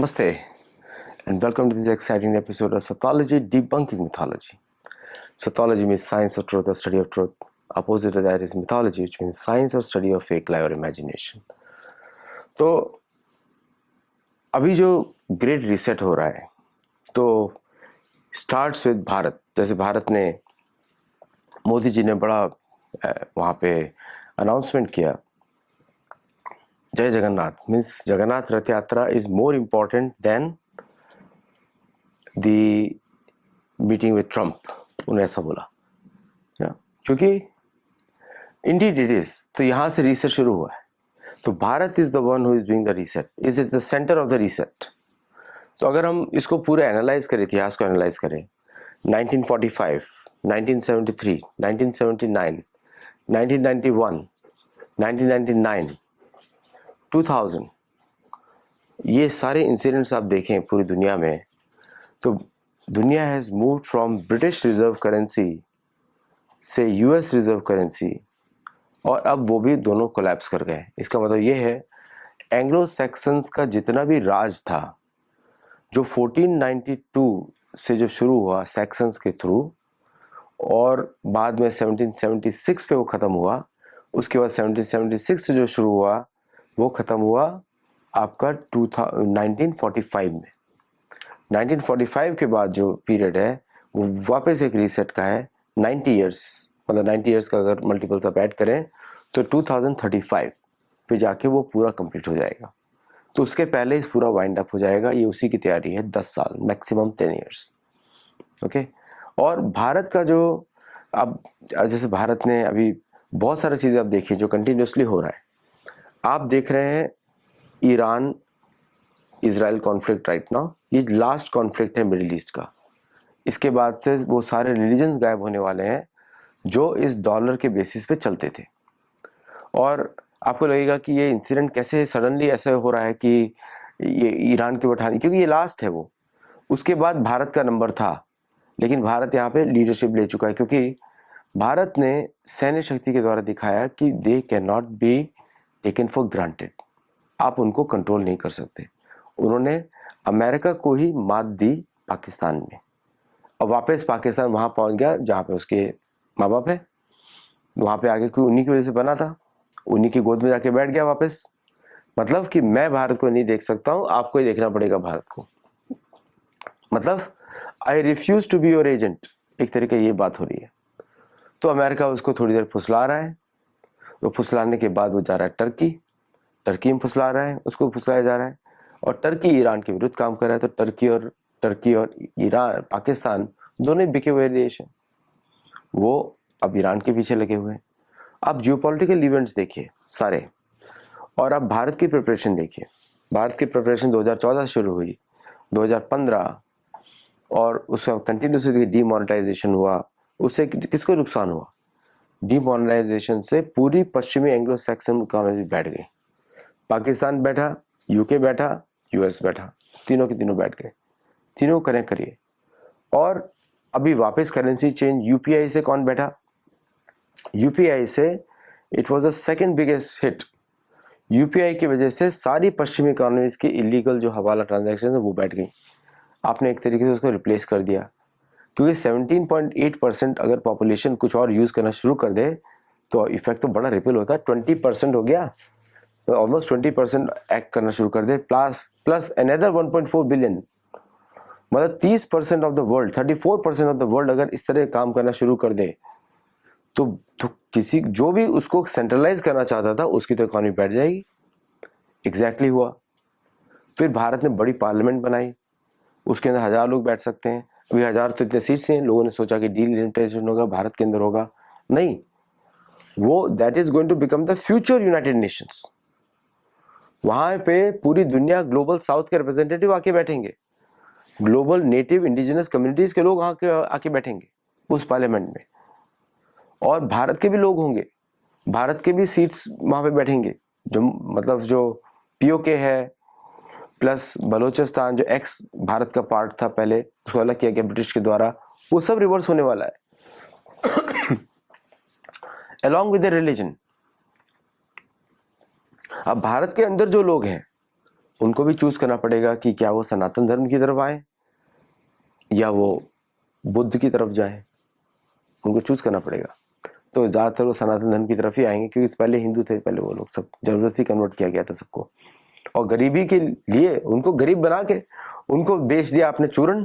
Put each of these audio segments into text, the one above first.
Namaste and welcome to this exciting episode of Sathology Debunking Mythology. Sathology means science of truth or study of truth. Opposite of that is mythology, which means science or study of fake lie or imagination. तो अभी जो great reset हो रहा है तो starts with Bharat. जैसे भारत ने मोदी जी ने बड़ा वहाँ पे अनाउंसमेंट किया, जय जगन्नाथ, मीन्स जगन्नाथ रथ यात्रा is more important than the meeting with Trump. उन्होंने ऐसा बोला क्योंकि इंडीड इट इज. तो यहाँ से रीसेट शुरू हुआ है. तो Bharat is the one who is doing the reset, is it the centre of the reset. तो अगर हम इसको पूरा एनालाइज करें, इतिहास को एनालाइज करें, 1945, 1973, 1979, 1991, 1999, 2000, ये सारे इंसिडेंट्स आप देखें पूरी दुनिया में, तो दुनिया has moved from British reserve currency से यूएस रिजर्व करेंसी, और अब वो भी दोनों कोलैप्स कर गए. इसका मतलब ये है एंग्लो सैक्सन्स का जितना भी राज था, जो 1492 से जो शुरू हुआ सैक्सन्स के थ्रू और बाद में 1776 पे वो ख़त्म हुआ, उसके बाद 1776 से जो शुरू हुआ वो ख़त्म हुआ आपका 1945 में. 1945 के बाद जो पीरियड है वो वापस एक रीसेट का है 90 इयर्स. मतलब 90 इयर्स का अगर मल्टीपल्स आप ऐड करें तो 2035 पे जाके वो पूरा कंप्लीट हो जाएगा. तो उसके पहले इस पूरा वाइंड अप हो जाएगा. ये उसी की तैयारी है. 10 साल, मैक्सिमम 10 इयर्स. ओके. और भारत का जो अब जैसे भारत ने अभी बहुत सारी चीज़ें आप देखिए जो कंटिन्यूसली हो रहा है. आप देख रहे हैं Iran Israel conflict right now, ये लास्ट कॉन्फ्लिक्ट है मिडिल ईस्ट का. इसके बाद से वो सारे रिलीजन्स गायब होने वाले हैं जो इस डॉलर के बेसिस पे चलते थे. और आपको लगेगा कि ये इंसिडेंट कैसे सडनली ऐसे हो रहा है कि ये ईरान के उठाने, क्योंकि ये लास्ट है वो. उसके बाद भारत का नंबर था, लेकिन भारत यहाँ पे लीडरशिप ले चुका है क्योंकि भारत ने सैन्य शक्ति के द्वारा दिखाया कि they can not be taken for granted. आप उनको कंट्रोल नहीं कर सकते. उन्होंने अमेरिका को ही मात दी पाकिस्तान में, और वापस पाकिस्तान वहाँ पहुँच गया जहाँ पे उसके माँ बाप है. वहाँ पे आगे कोई उन्हीं की वजह से बना था, उन्हीं की गोद में जाके बैठ गया वापस. मतलब कि मैं भारत को नहीं देख सकता हूँ, आपको ही देखना पड़ेगा भारत को. मतलब I refuse to be your agent, एक तरीके ये बात हो रही है. तो अमेरिका उसको थोड़ी देर फुसला रहा है. वो फुसलाने के बाद वो जा रहा है टर्की में फुसला रहा है, उसको फुसलाया जा रहा है. और टर्की ईरान के विरुद्ध काम कर रहा है. तो टर्की और ईरान, पाकिस्तान दोनों बिके हुए देश हैं. वो अब ईरान के पीछे लगे हुए हैं. आप जियोपॉलिटिकल इवेंट्स देखिए सारे, और आप भारत की प्रिपरेशन देखिए. भारत की प्रिपरेशन 2014 शुरू हुई, 2015, और उसका कंटिन्यूसली डीमोनेटाइजेशन हुआ. उससे किसको नुकसान हुआ? डीमोनेटाइजेशन से पूरी पश्चिमी एंग्लो सैक्सन इकोनॉमी बैठ गई. पाकिस्तान बैठा, यूके बैठा, यूएस बैठा, तीनों के तीनों बैठ गए. तीनों करें करिए. और अभी वापस करेंसी चेंज यूपीआई से कौन बैठा? यूपीआई से it was the second biggest hit. UPI की वजह से सारी पश्चिमी इकोनॉमीज की इलीगल जो हवाला ट्रांजैक्शन है वो बैठ गई. आपने एक तरीके से उसको रिप्लेस कर दिया, क्योंकि 17.8% अगर पॉपुलेशन कुछ और यूज़ करना शुरू कर दे तो इफेक्ट तो बड़ा रिपल होता है. 20% हो गया, ऑलमोस्ट 20% एक्ट करना शुरू कर दे, प्लस अनदर 1.4 बिलियन, मतलब 30% of the world, 34% of the world अगर इस तरह काम करना शुरू कर दे तो किसी जो भी उसको सेंट्रलाइज करना चाहता था उसकी तो इकोनॉमी बैठ जाएगी. एग्जैक्टली हुआ. फिर भारत ने बड़ी पार्लियामेंट बनाई, उसके अंदर 1000 लोग बैठ सकते हैं. अभी 1000 तो इतने सीट्स हैं. लोगों ने सोचा कि डीलिमिटेशन होगा, भारत के अंदर होगा. नहीं, वो that is going to become the future united nations. वहां पे पूरी दुनिया, ग्लोबल साउथ के रिप्रेजेंटेटिव आके बैठेंगे, ग्लोबल नेटिव इंडिजिनस कम्युनिटीज के लोग आके बैठेंगे उस पार्लियामेंट में. और भारत के भी लोग होंगे, भारत के भी सीट्स वहां पे बैठेंगे. जो मतलब जो पीओके है प्लस बलोचिस्तान जो एक्स भारत का पार्ट था पहले, उसको अलग किया गया ब्रिटिश के द्वारा, वो सब रिवर्स होने वाला है अलॉन्ग विद द रिलीजन. अब भारत के अंदर जो लोग हैं उनको भी चूज करना पड़ेगा कि क्या वो सनातन धर्म की तरफ आए या वो बुद्ध की तरफ जाए, उनको चूज करना पड़ेगा। तो ज़्यादातर वो सनातन धर्म की तरफ ही आएंगे, क्योंकि पहले हिंदू थे, पहले वो लोग सब जबरदस्ती कन्वर्ट किया गया था सबको, और गरीबी के लिए उनको गरीब बना के उनको बेच दिया आपने चूरन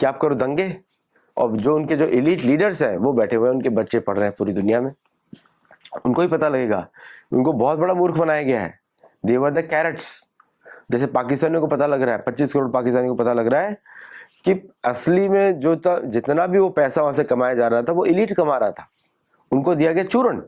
कि आप करो दंगे। और जो उनके जो एलीट लीडर्स हैं वो बैठे हुए हैं, उनके बच्चे पढ़ रहे हैं पूरी दुनिया में, उनको ही पता लगेगा। उनको बहुत बड़ा मूर्ख बनाया गया है। दे वर द कैरेट्स। जैसे पाकिस्तानियों को पता लग रहा है, 25 करोड़ पाकिस्तानियों को पता लग रहा है कि असली में जो था, जितना भी वो पैसा वहां से कमाया जा रहा था वो एलीट कमा रहा था, उनको दिया गया चूरन।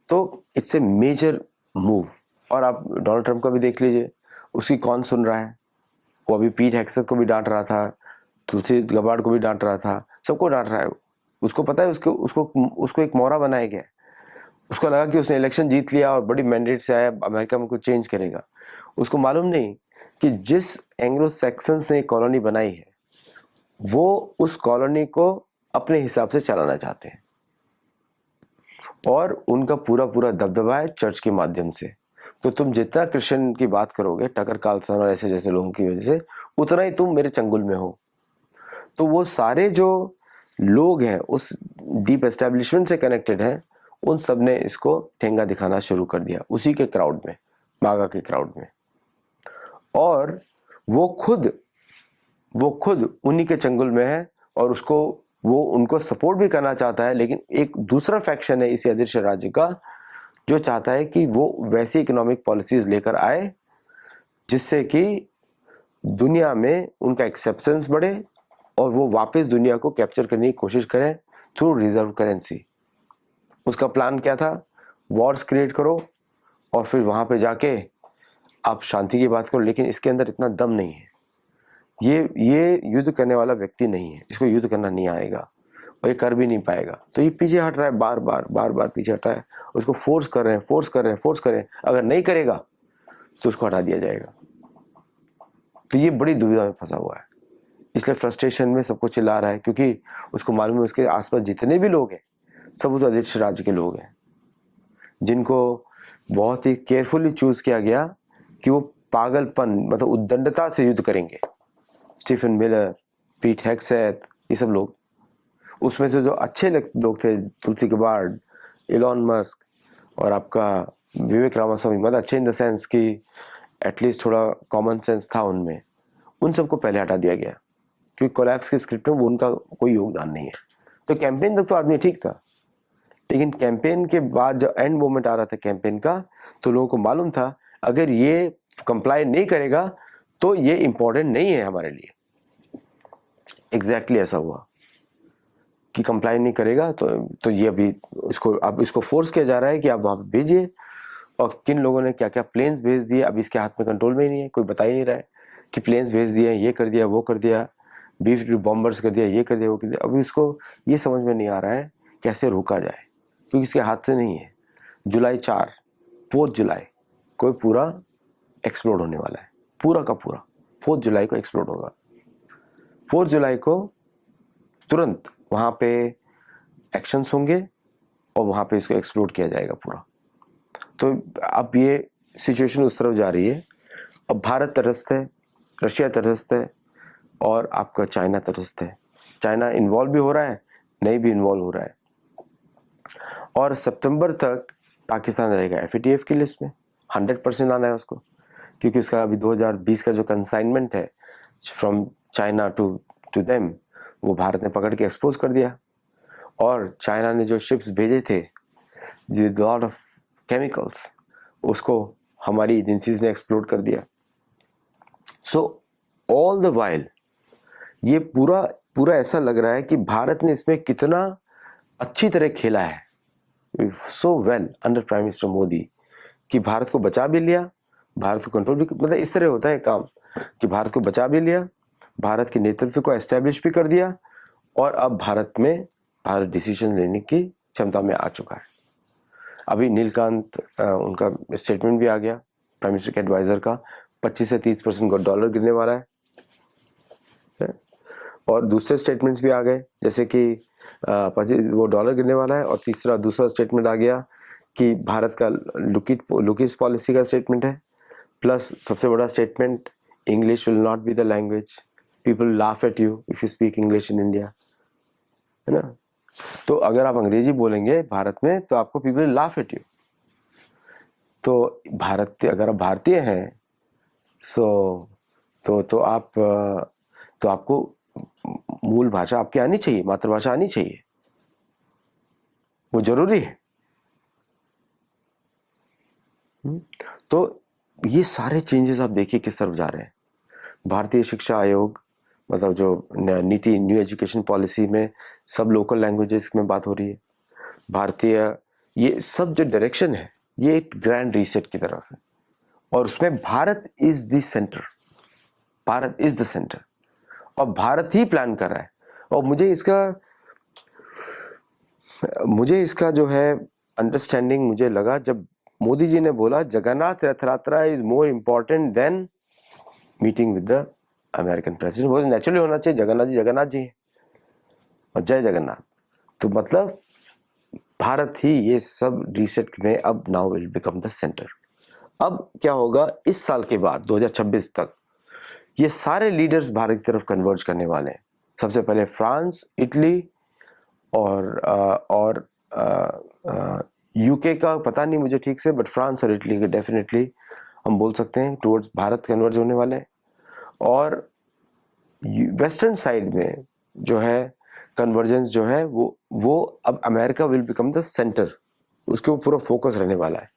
तो इट्स ए मेजर मूव। और आप डोनाल्ड ट्रंप का भी देख लीजिए, उसकी कौन सुन रहा है। वो अभी पीट हेक्सेथ को भी डांट रहा था, तुलसी गबार्ड को भी डांट रहा था, सबको डांट रहा है। उसको पता है उसको एक मोहरा बनाया गया है। उसको लगा कि उसने इलेक्शन जीत लिया और बड़ी मैंडेट से आया, अमेरिका में कुछ चेंज करेगा। उसको मालूम नहीं कि जिस एंग्लो सैक्सन्स ने कॉलोनी बनाई है वो उस कॉलोनी को अपने हिसाब से चलाना चाहते हैं, और उनका पूरा पूरा दबदबा है चर्च के माध्यम से। तो तुम जितना क्रिश्चियन की बात करोगे, टकर कार्लसन और ऐसे जैसे लोगों की वजह से, उतना ही तुम मेरे चंगुल में हो। तो वो सारे जो लोग हैं उस डीप एस्टेब्लिशमेंट से कनेक्टेड हैं, उन सब ने इसको ठेंगा दिखाना शुरू कर दिया उसी के क्राउड में, मागा के क्राउड में। और वो खुद उन्हीं के चंगुल में है, और वो उनको सपोर्ट भी करना चाहता है। लेकिन एक दूसरा फैक्शन है इसी अदृश्य राज्य का जो चाहता है कि वो वैसी इकोनॉमिक पॉलिसीज लेकर आए जिससे कि दुनिया में उनका एक्सेप्टेंस बढ़े और वो वापस दुनिया को कैप्चर करने की कोशिश करें थ्रू रिजर्व करेंसी। उसका प्लान क्या था? वॉर्स क्रिएट करो और फिर वहां पे जाके आप शांति की बात करो। लेकिन इसके अंदर इतना दम नहीं है। ये युद्ध करने वाला व्यक्ति नहीं है, इसको युद्ध करना नहीं आएगा और ये कर भी नहीं पाएगा। तो ये पीछे हट रहा है, बार बार पीछे हट रहा है। उसको फोर्स कर रहे हैं। अगर नहीं करेगा तो उसको हटा दिया जाएगा। तो ये बड़ी दुविधा में फंसा हुआ है, इसलिए फ्रस्ट्रेशन में सबको चिल्ला रहा है, क्योंकि उसको मालूम है उसके आसपास जितने भी लोग हैं सब उस अदृश्य राज्य के लोग हैं, जिनको बहुत ही केयरफुली चूज किया गया कि वो पागलपन मतलब उद्दंडता से युद्ध करेंगे। स्टीफन मिलर, पीट हेक्सेथ, ये सब लोग। उसमें से जो अच्छे लोग थे, तुलसी गबार्ड, एलॉन मस्क और आपका विवेक रामास्वामी, मतलब अच्छे इन द सेंस कि एटलीस्ट थोड़ा कॉमन सेंस था उनमें, उन सबको पहले हटा दिया गया क्योंकि कोलैप्स की स्क्रिप्ट में वो उनका कोई योगदान नहीं है। तो कैंपेन तक तो आदमी ठीक था, लेकिन कैंपेन के बाद जब एंड मोमेंट आ रहा था कैंपेन का, तो लोगों को मालूम था अगर ये कंप्लाई नहीं करेगा तो ये इंपॉर्टेंट नहीं है हमारे लिए। एग्जैक्टली ऐसा हुआ कि कंप्लाई नहीं करेगा तो ये अभी इसको फोर्स किया जा रहा है कि आप वहां पे भेजिए। और किन लोगों ने क्या क्या प्लेन्स भेज दिए अभी इसके हाथ में कंट्रोल में ही नहीं है, कोई बता ही नहीं रहा है कि प्लेन्स भेज दिए, ये कर दिया, वो कर दिया, बीफ बॉम्बर्स कर दिया, ये कर दिया, वो कर दिया। अभी इसको ये समझ में नहीं आ रहा है कैसे रोका जाए, क्योंकि इसके हाथ से नहीं है। जुलाई 4 जुलाई को पूरा एक्सप्लोड होने वाला है, पूरा का पूरा 4 जुलाई को एक्सप्लोड होगा। 4 जुलाई को तुरंत वहां पे एक्शंस होंगे और वहां पे इसको एक्सप्लोड किया जाएगा पूरा। तो अब ये सिचुएशन उस तरफ जा रही है। अब भारत तटस्थ है, रशिया तटस्थ है और आपका चाइना तटस्थ है। चाइना इन्वॉल्व भी हो रहा है, नहीं भी इन्वॉल्व हो रहा है। और सितंबर तक पाकिस्तान रहेगा FATF की लिस्ट में, 100% आना है उसको, क्योंकि उसका अभी 2020 का जो कंसाइनमेंट है फ्रॉम चाइना टू देम, वो भारत ने पकड़ के एक्सपोज कर दिया। और चाइना ने जो शिप्स भेजे थे विद लॉट ऑफ केमिकल्स, उसको हमारी एजेंसीज ने एक्सप्लोर कर दिया। सो ऑल द वाइल ये पूरा ऐसा लग रहा है कि भारत ने इसमें कितना अच्छी तरह खेला है, so well under prime minister Modi, कि भारत को बचा भी लिया, भारत को कंट्रोल भी, मतलब इस तरह होता है काम कि भारत को बचा भी लिया, भारत के नेतृत्व को एस्टेब्लिश भी कर दिया, और अब भारत डिसीजन लेने की क्षमता में आ चुका है। अभी नीलकांत उनका स्टेटमेंट भी आ गया, प्राइम मिनिस्टर के एडवाइजर का, 25 से 30% डॉलर गिरने वाला है। और दूसरे स्टेटमेंट्स भी आ गए, जैसे कि वो डॉलर गिरने वाला है। और दूसरा स्टेटमेंट आ गया कि भारत का लुकिस पॉलिसी का स्टेटमेंट है, प्लस सबसे बड़ा statement, English will not be the language, people laugh at you if you speak English in India, है ना। तो अगर आप अंग्रेजी बोलेंगे भारत में तो आपको पीपल लाफ एट यू। तो भारत, अगर आप भारतीय हैं तो आपको मूल भाषा आपकी आनी चाहिए, मातृभाषा आनी चाहिए, वो जरूरी है। तो ये सारे चेंजेस आप देखिए किस तरफ जा रहे हैं। भारतीय शिक्षा आयोग, मतलब जो नीति, न्यू एजुकेशन पॉलिसी में सब लोकल लैंग्वेजेस में बात हो रही है। भारतीय, ये सब जो डायरेक्शन है ये एक ग्रैंड रीसेट की तरफ है, और उसमें Bharat is the centre, Bharat is the centre, और भारत ही प्लान कर रहा है। और मुझे इसका जो है अंडरस्टैंडिंग मुझे लगा जब मोदी जी ने बोला जगन्नाथ रथ यात्रा is more important then meeting with the American president. वो नेचुरली होना चाहिए, जगन्नाथ जी है, और जय जगन्नाथ। तो मतलब भारत ही ये सब रीसेट में अब now will become the centre. अब क्या होगा इस साल के बाद 2026 तक, ये सारे लीडर्स भारत की तरफ कन्वर्ज करने वाले हैं। सबसे पहले फ्रांस, इटली और यूके का पता नहीं मुझे ठीक से, बट फ्रांस और इटली के डेफिनेटली हम बोल सकते हैं टुवर्ड्स भारत कन्वर्ज होने वाले हैं। और वेस्टर्न साइड में जो है कन्वर्जेंस जो है वो अब America will become the centre, उसके ऊपर पूरा फोकस रहने वाला है,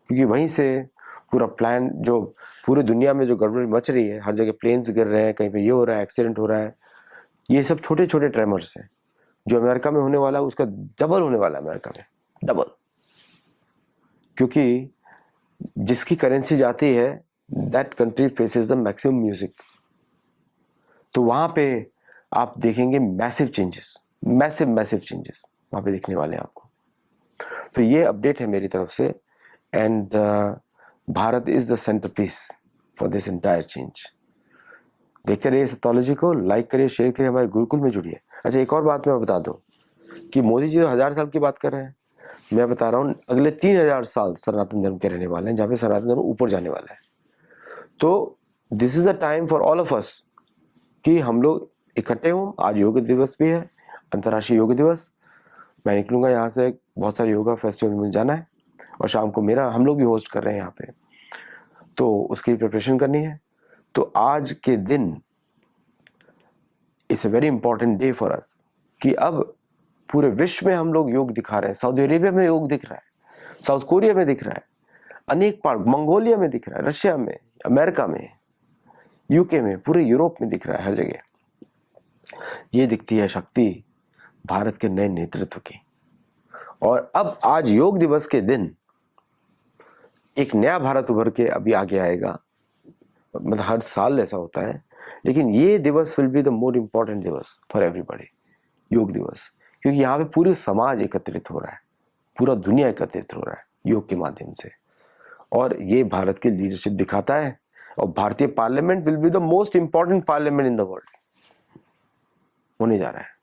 क्योंकि वहीं से पूरा प्लान, जो पूरी दुनिया में जो गड़बड़ी मच रही है, हर जगह प्लेन्स गिर रहे हैं, कहीं पे ये हो रहा है, एक्सीडेंट हो रहा है, ये सब छोटे छोटे ट्रेमर्स हैं। जो अमेरिका में होने वाला है उसका डबल होने वाला है अमेरिका में, डबल, क्योंकि जिसकी करेंसी जाती है that country faces the maximum music. तो वहां पे आप देखेंगे मैसिव चेंजेस वहां पे दिखने वाले हैं आपको। तो ये अपडेट है मेरी तरफ से, and Bharat is the centre piece for this entire change. देखते रहिए सत्योलॉजी को, लाइक करिए, शेयर करिए, हमारे गुरुकुल में जुड़िए। अच्छा, एक और बात मैं बता दूं कि मोदी जी 1000 साल की बात कर रहे हैं, मैं बता रहा हूं अगले 3000 साल सनातन धर्म के रहने वाले हैं, जहां पे सनातन धर्म ऊपर जाने वाला है। तो this is the time for all of us कि हम लोग इकट्ठे हों। आज योग दिवस भी है, अंतर्राष्ट्रीय योग दिवस। मैं निकलूंगा यहाँ से, बहुत सारे योगा फेस्टिवल में जाना है, और शाम को हम लोग भी होस्ट कर रहे हैं यहाँ पे, तो उसकी प्रिपरेशन करनी है। तो आज के दिन it's a very important day for us, कि अब पूरे विश्व में हम लोग योग दिखा रहे हैं। सऊदी अरेबिया में योग दिख रहा है, साउथ कोरिया में दिख रहा है, अनेक पार्ट, मंगोलिया में दिख रहा है, रशिया में, अमेरिका में, यूके में, पूरे यूरोप में दिख रहा है, हर जगह। ये दिखती है शक्ति भारत के नए नेतृत्व की। और अब आज योग दिवस के दिन एक नया भारत उभर के अभी आगे आएगा। मतलब हर साल ऐसा होता है, लेकिन ये दिवस will be the more important दिवस फॉर एवरीबॉडी, योग दिवस, क्योंकि यहाँ पे पूरे समाज एकत्रित हो रहा है, पूरा दुनिया एकत्रित हो रहा है योग के माध्यम से, और ये भारत की लीडरशिप दिखाता है। और भारतीय parliament will be the most important parliament in the world होने जा रहा है।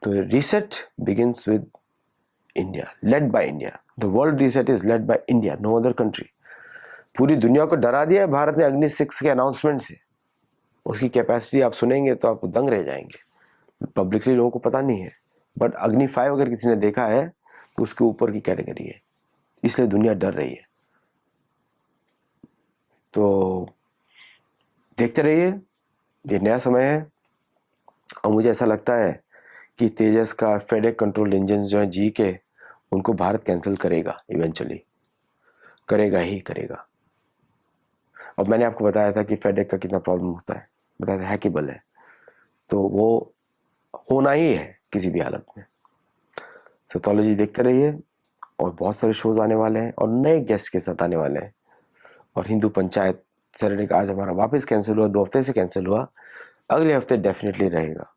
तो reset begins with India, led by India. The world reset is led by India, no other country. पूरी दुनिया को डरा दिया है भारत ने अग्नि 6 के अनाउंसमेंट से। उसकी कैपेसिटी आप सुनेंगे तो आपको दंग रह जाएंगे। पब्लिकली लोगों को पता नहीं है, बट अग्नि 5 अगर किसी ने देखा है तो उसके ऊपर की कैटेगरी है, इसलिए दुनिया डर रही है। तो देखते रहिए, ये नया समय है, और मुझे ऐसा लगता है कि तेजस का फेडेक कंट्रोल इंजन जो है जी के, उनको भारत कैंसिल करेगा, इवेंचुअली करेगा ही करेगा। अब मैंने आपको बताया था कि फेडेक का कितना प्रॉब्लम होता है, बताया था हैकेबल है, तो वो होना ही है किसी भी हालत में। सैथोलॉजी देखते रहिए, और बहुत सारे शोज आने वाले हैं और नए गेस्ट के साथ आने वाले हैं। और हिंदू पंचायत सैटरडे का आज हमारा वापस कैंसिल हुआ, 2 हफ्ते से कैंसिल हुआ, अगले हफ्ते डेफिनेटली रहेगा।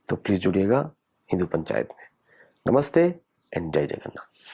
तो प्लीज जुड़िएगा हिंदू पंचायत में। नमस्ते एंड जय जगन्नाथ।